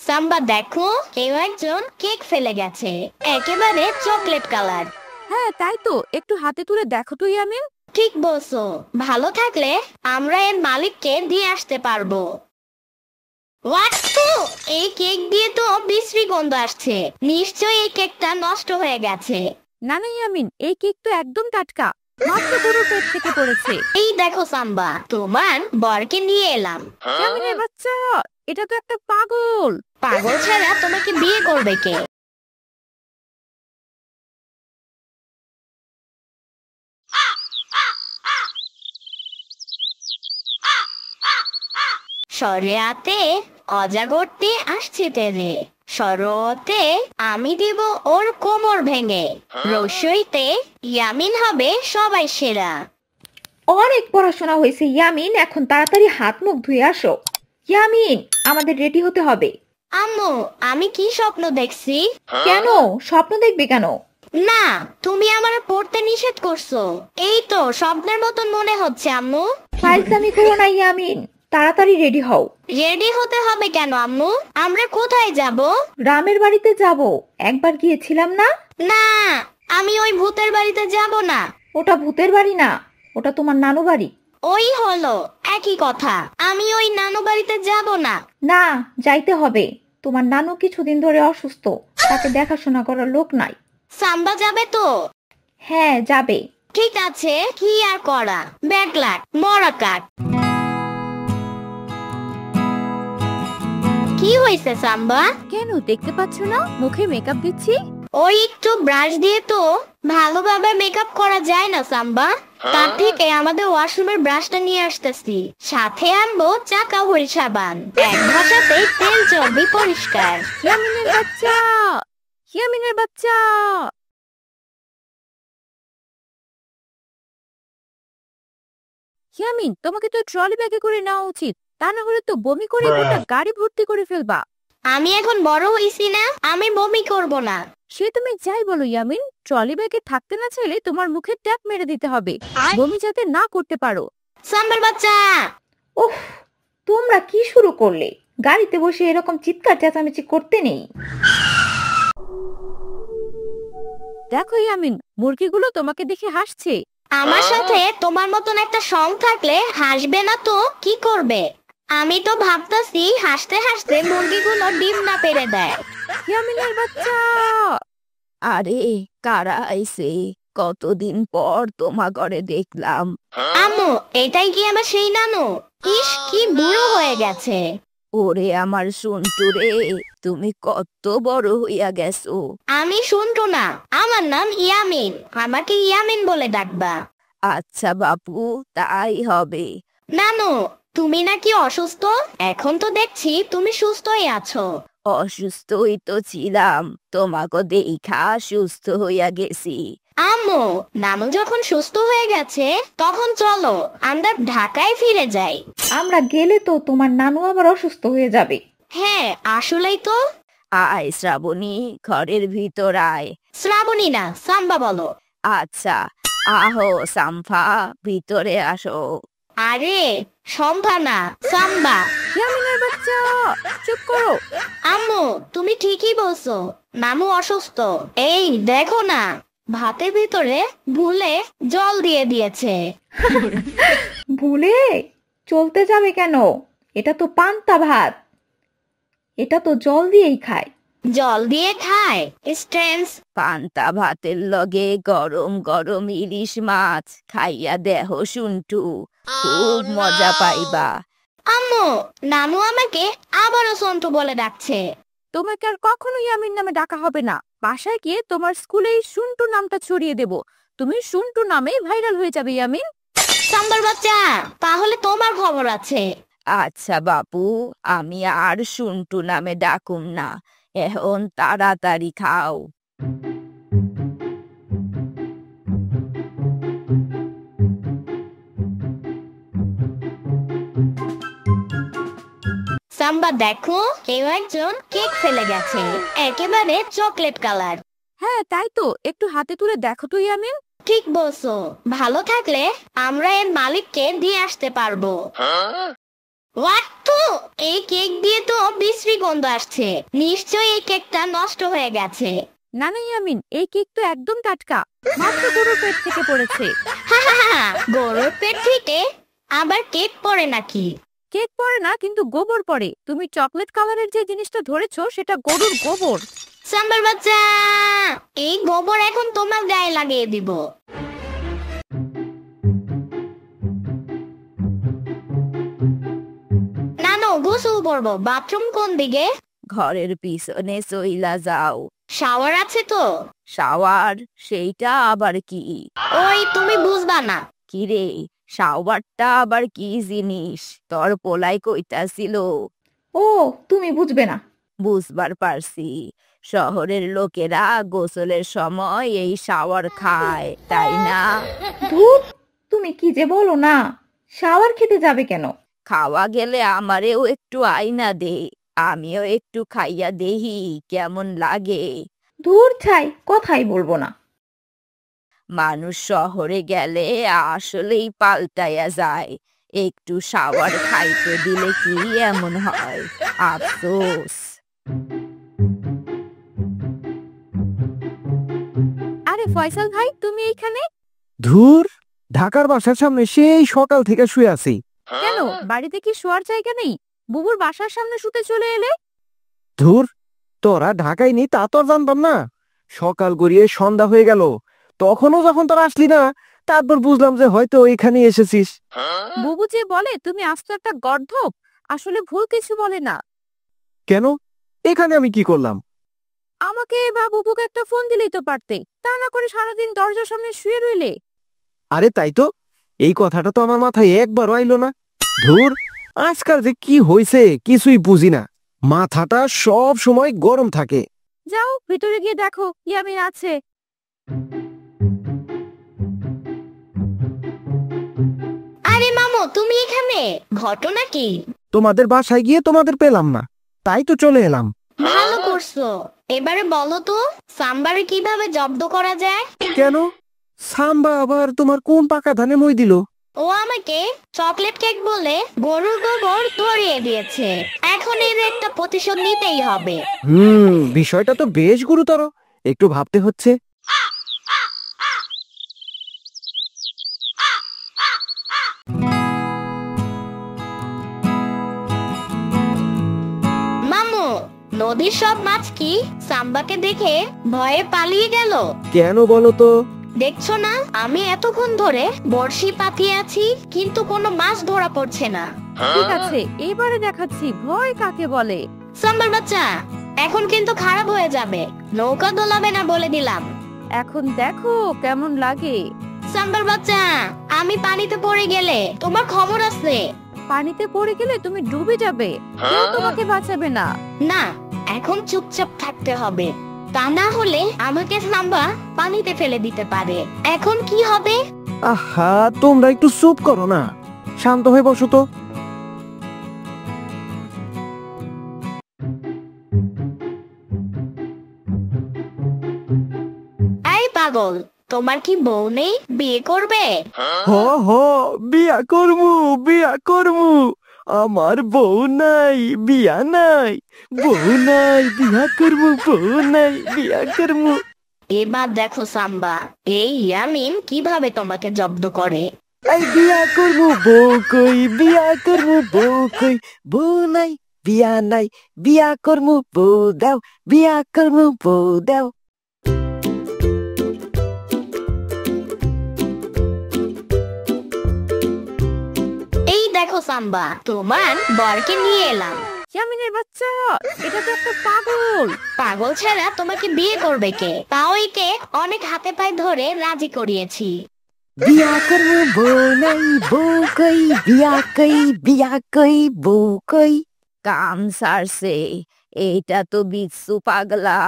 সাম্বা দেখো, কেউ একজন কেক ফেলে গেছে, একেবারে চকলেট কালার। হ্যাঁ তাই তো, একটু হাতে তুলে দেখো তো ইয়ামিন। ঠিক বলছো, ভালো থাকলে আমরা এর মালিককে দিয়ে আসতে পারবো। ওয়াটু, এই কেক দিয়ে তো বিশ্রী গন্ধ আসছে, নিশ্চয়ই এই কেকটা নষ্ট হয়ে গেছে। না না ইয়ামিন, এই কেক তো একদম টাটকা, মাত্র গরুর পেট থেকে পড়েছে। এই দেখো সাম্বা, তোমার বরকে নিয়ে এলাম। ইয়ামিনের বাচ্চা, এটা তো একটা পাগল। পাগল ছাড়া তোমাকে বিয়ে করবে কে? সরেয়াতে অজাগরটি আসছে তেরে, সরতে আমি দিব ওর কোমর ভেঙে, রসইতে ইয়ামিন হবে সবাই সেরা। অনেক পড়াশোনা হয়েছে ইয়ামিন, এখন তাড়াতাড়ি হাত মুখ ধুয়ে আসো। ইয়ামিন, আমাদের রেডি হতে হবে। আম্মু, আমি কি স্বপ্ন দেখছি? কেন স্বপ্ন দেখবে কেন? না, তুমি আমার পড়তে নিষেধ করছো। এই তো স্বপ্নের মতন মনে হচ্ছে আম্মু। ফাইজলামি করো না ইয়ামিন, তাড়াতাড়ি রেডি হও। রেডি হতে হবে কেন আম্মু? আমরা কোথায় যাব? গ্রামের বাড়িতে যাব, একবার গিয়েছিলাম না? না, আমি ওই ভূতের বাড়িতে যাব না। ওটা ভূতের বাড়ি না, ওটা তোমার নানু বাড়ি। ওই হলো একই কথা, আমি ওই নানু বাড়িতে যাব না। না, যাইতে হবে। তোমার নানু কিছুদিন ধরে অসুস্থ, তাকে দেখাশোনা করার লোক নাই। সাম্বা যাবে তো? হ্যাঁ যাবে। ঠিক আছে, কি আর করা, ব্যাড লাক, মরা কাট। কি হয়েছে সাম্বা? কেন দেখতে পাচ্ছ না মুখে মেকআপ দিচ্ছি? ওই একটু ব্রাশ দিয়ে তো ভালোভাবে মেকআপ করা যায় না সাম্বা। তার থেকে আমাদের ওয়াশরুমের ব্রাশটা নিয়ে আসতেছি, সাথে আনবো চাকা হরি সাবান, এক ভাষাতেই তেল চর্বি পরিষ্কার। ইয়ামিনের বাচ্চা, ইয়ামিনের বাচ্চা। ইয়ামিন, তোমাকে তো ট্রলি ব্যাগে করে নেওয়া উচিত, তা না হলে তো বমি করে গোটা গাড়ি ভর্তি করে ফেলবা। আমি এখন বড় হইছি না, আমি বমি করব না। সে তুমি যাই বলো ইয়ামিন, ট্রলি ব্যাগে থাকতে না চাইলে তোমার মুখে ট্যাপ মেরে দিতে হবে, বমি যাতে না করতে পারো। সাম্বার বাচ্চা। উফ, তোমরা কি শুরু করলে? গাড়িতে বসে এরকম চিৎকার চেঁচামেচি করতে নেই। দেখো ইয়ামিন, মুরগিগুলো তোমাকে দেখে হাসছে। আমার সাথে তোমার মতন একটা সং থাকলে হাসবে না তো কি করবে? আমি তো ভাবতাছি হাসতে হাসতে মুরগিগুলো ডিম না পেড়ে দেয়। ইয়ামিনের বাচ্চা। আরে কারা আইছে, কতদিন পর তোমা ঘরে দেখলাম। আম্মু, এটাই কি আমার সেই নানু? ইস, কি বুড়ো হয়ে গেছে। ওরে আমার সন্টু রে, তুমি কত বড় হইয়া গেছো। আমি শুনতো না, আমার নাম ইয়ামিন, আমাকে ইয়ামিন বলে ডাকবা। আচ্ছা বাপু, তাই হবে। নানু, তুমি নাকি অসুস্থ? এখন তো দেখছি তুমি সুস্থই আছো। অসুস্থই তো ছিলাম, তোমাকে দেখা সুস্থ হইয়া গেছি। আম্মু, নানু যখন সুস্থ হয়ে গেছে তখন চলো আমরা ঢাকায় ফিরে যাই। আমরা গেলে তো তোমার নানু আবার অসুস্থ হয়ে যাবে। হ্যাঁ, আসলেই তো। আয় শ্রাবণী, ঘরের ভিতর আয়। শ্রাবণী না, সাম্বা বলো। আচ্ছা, আহো সাম্ফা, ভিতরে আসো। আরে সম্ভা না, সাম্বা। ইয়ামিনের বাচ্চা, চুপ করো। আম্মু, তুমি ঠিকই বলছো, নানু অসুস্থ। এই দেখো না, ভাতের ভিতরে ভুলে জল দিয়ে দিয়েছে। ভুলে চলতে যাবে কেন? এটা তো পান্তা ভাত, এটা তো জল দিয়েই খায়। জল দিয়ে খায়? স্ট্রেন্স। পান্তা ভাতের লগে গরম গরম ইলিশ মাছ খাইয়া দেহ শুনটু, খুব মজা পাইবা। আম্মু, নানু আমাকে আবারও সন্টু বলে ডাকছে। তোমাকে আর কখনো ইয়ামিন নামে ডাকা হবে না। বাসায় গিয়ে তোমার স্কুলে এই শুন্টু নামটা ছড়িয়ে দেব, তুমি শুন্টু নামেই ভাইরাল হয়ে যাবে ইয়ামিন। সাম্বার বাচ্চা, তাহলে তোমার খবর আছে। আচ্ছা বাপু, আমি আর শুন্টু নামে ডাকুম না, এখন তাড়াতাড়ি খাও। সাম্বা দেখো, কেউ একজন কেক ফেলে গেছে, একেবারে চকলেট কালার। হ্যাঁ তাই তো, একটু হাতে তুলে দেখো তো ইয়ামিন। ঠিক বলছো, ভালো থাকলে আমরা এর মালিককে দিয়ে আসতে পারবো। ওয়াট্টু, এই কেক দিয়ে তো বিশ্রী গন্ধ আসছে। নিশ্চয়ই এই কেকটা নষ্ট হয়ে গেছে। না না ইয়ামিন, এই কেক তো একদম টাটকা, মাত্র গরুর পেট থেকে পড়েছে। গরুর পেট থেকে আবার কেক পড়ে নাকি? কেক পড়ে না, কিন্তু গোবর পড়ে। তুমি চকলেট কালারের যে জিনিসটা ধরেছো সেটা গরুর গোবর। সাম্বার বাচ্চা, এই গোবর এখন তোমার গায়ে লাগিয়ে দিব। নানো, গোসল করবো। বাথরুম কোন দিকে? ঘরের পিছনে চইলা যাও। শাওয়ার আছে তো? শাওয়ার? সেইটা আবার কি? ওই তুমি বুঝবা না। কিরে, শাওয়ারটা আবার কি জিনিস? তোর পোলাই কইতাছিল। ও, তুমি বুঝবে না। বুঝবার পারছি, শহরের লোকেরা গোসলের সময় এই শাওয়ার খায়, তাই না? ধুর, তুমি কি যে বলো না। শাওয়ার খেতে যাবে কেন? খাওয়া গেলে আমারেও একটু আইনা দে, আমিও একটু খাইয়া দেহি কেমন লাগে। ধুর ছাই, কথাই বলবো না। মানুষ শহরে গেলে আসলেই পাল্টাইয়া যায়। একটু শাওয়ার খাইতে দিলে কি এমন হয়? আফসোস। আরে ফয়সাল ভাই, তুমি এইখানে? ধুর, ঢাকার বাসার সামনে সেই সকাল থেকে শুয়ে আছি। কেন, বাড়িতে কি শোয়ার জায়গা নেই? বুবুর বাসার সামনে শুতে চলে এলে। ধুর, তোরা ঢাকায় নি তা তো আর জানতাম না। সকাল গড়িয়ে সন্ধ্যা হয়ে গেল, তখনও যখন তোরা আসলি না, তারপর বুঝলাম যে হয়তো এখানে এসেছিস। বুবু যে বলে তুমি আস্ত একটা গর্ধপ, আসলে ভুল কিছু বলে না। কেন, এখানে আমি কি করলাম? আমাকে বা বুবুকে একটা ফোন দিলেই তো পারতে, তা না করে সারাদিন দরজার সামনে শুয়ে রইলে। আরে তাই তো, এই কথাটা তো আমার মাথায় একবারও আইলো না। ধুর, আজকাল যে কি হয়েছে কিছুই বুঝি না, মাথাটা সব সময় গরম থাকে। যাও ভিতরে গিয়ে দেখো ইয়ামিন আছে। আরে মামু, তুমি এখানে? ঘটনা কি? তোমাদের বাসায় গিয়ে তোমাদের পেলাম না, তাই তো চলে এলাম। ভালো করছো। এবারে বলো তো, সাম্বারে কিভাবে জব্দ করা যায়? কেন, সাম্বা আবার তোমার কোন পাকা ধানে মই দিল? ও আমাকে চকলেট কেক বলে গরুর গোবর ধরিয়ে দিয়েছে। এখন এর একটা প্রতিশোধ নিতেই হবে। বিষয়টা তো বেশ গুরুতর, একটু ভাবতে হচ্ছে। মামু, নদীর সব মাছ কি সাম্বাকে দেখে ভয়ে পালিয়ে গেল? কেন বলো তো? দেখছো না, আমি এতক্ষণ ধরে বড়শি পাতিয়ে আছি, কিন্তু কোনো মাছ ধরা পড়ছে না। ঠিক আছে, এবারে দেখাচ্ছি ভয় কাকে বলে। সাম্বার বাচ্চা, এখন কিন্তু খারাপ হয়ে যাবে। নৌকা দোলাবে না বলে দিলাম। এখন দেখো কেমন লাগে। সাম্বার বাচ্চা, আমি পানিতে পড়ে গেলে তোমার খবর আছে। পানিতে পড়ে গেলে তুমি ডুবে যাবে, কেউ তোমাকে বাঁচাবে না। না, এখন চুপচাপ থাকতে হবে, তা না হলে আমাকে সাম্বা পানিতে ফেলে দিতে পারে। এখন কি হবে? আহা, তোমরা একটু চুপ করো না, শান্ত হয়ে বসো তো। এই পাগল, তোমার কি বউ নেই? বিয়ে করবে? হ হ, বিয়া করমু, বিয়া করমু। আমার বউ নাই, বিয়া নাই। বউ নাই, বিয়া করমু, বউ নাই, বিয়া করমু। এবার দেখো সাম্বা, এই ইয়ামিন কিভাবে তোমাকে জব্দ করে। এই বিয়া করমু, বউ কই, বিয়া করমু, বউ কই। বউ নাই, বিয়া নাই, বিয়া করমু, বউ দাও, বিয়া করমু, বউ দাও। এই দেখো সাম্বা, তোমার বরকে নিয়ে এলাম। ইয়ামিনের বাচ্চা, এটা তো একটা পাগল। পাগল ছাড়া তোমাকে বিয়ে করবে কে? তাও একে অনেক হাতে পায়ে ধরে রাজি করিয়েছি। বিয়া করমু, বউ নাই, বউ কই, বিয়া কই, বিয়া কই, বউ কই। কাম সারছে, এইটা তো বিচ্ছু পাগলা।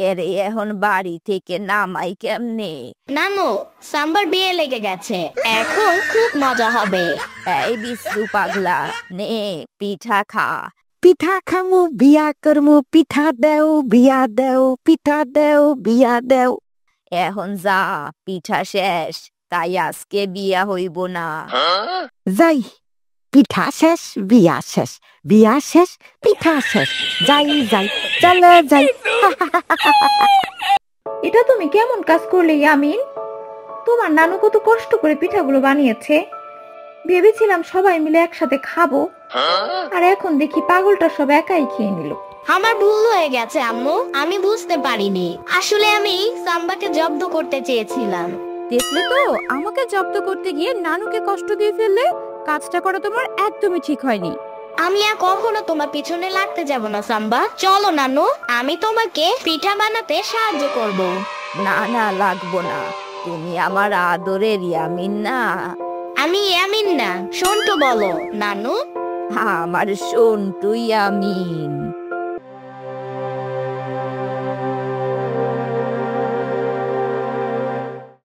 এরে এখন বাড়ি থেকে নামাই কেমনে? নানু, সাম্বার বিয়ে লেগে গেছে, এখন খুব মজা হবে। এই বিচ্ছু পাগলা, নে পিঠা খা। পিঠা খামু, বিয়া করমু, পিঠা দেও, বিয়া দেও, পিঠা দেও, বিয়া দেও। এখন যা, পিঠা শেষ, তাই আজকে বিয়া হইব না। যাই, পিঠা শেষ বিয়া শেষ, বিয়া শেষ পিঠা শেষ, যাই যাই চলে যাই। এটা তুমি কেমন কাজ করলে ইয়ামিন? তোমার নানু কত কষ্ট করে পিঠাগুলো বানিয়েছে, ভেবেছিলাম সবাই মিলে একসাথে খাবো, আর এখন দেখি পাগলটা সব একাই খেয়ে নিল। আমার ভুল হয়ে গেছে আম্মু, আমি বুঝতে পারিনি। আসলে আমি সাম্বাকে জব্দ করতে চেয়েছিলাম। দেখলে তো, আমাকে জব্দ করতে গিয়ে নানুকে কষ্ট দিয়ে ফেললে। কাজটা করা তোমার একদমই ঠিক হয়নি। আমি আর কখনো তোমার পিছনে লাগতে যাব না সাম্বা। চলো নানু, আমি তোমাকে পিঠা বানাতে সাহায্য করব। না না, লাগবো না, তুমি আমার আদরের ইয়ামিন না। আমি ইয়ামিন না, সন্টু বলো নানু। আমার সন্টু ইয়ামিন।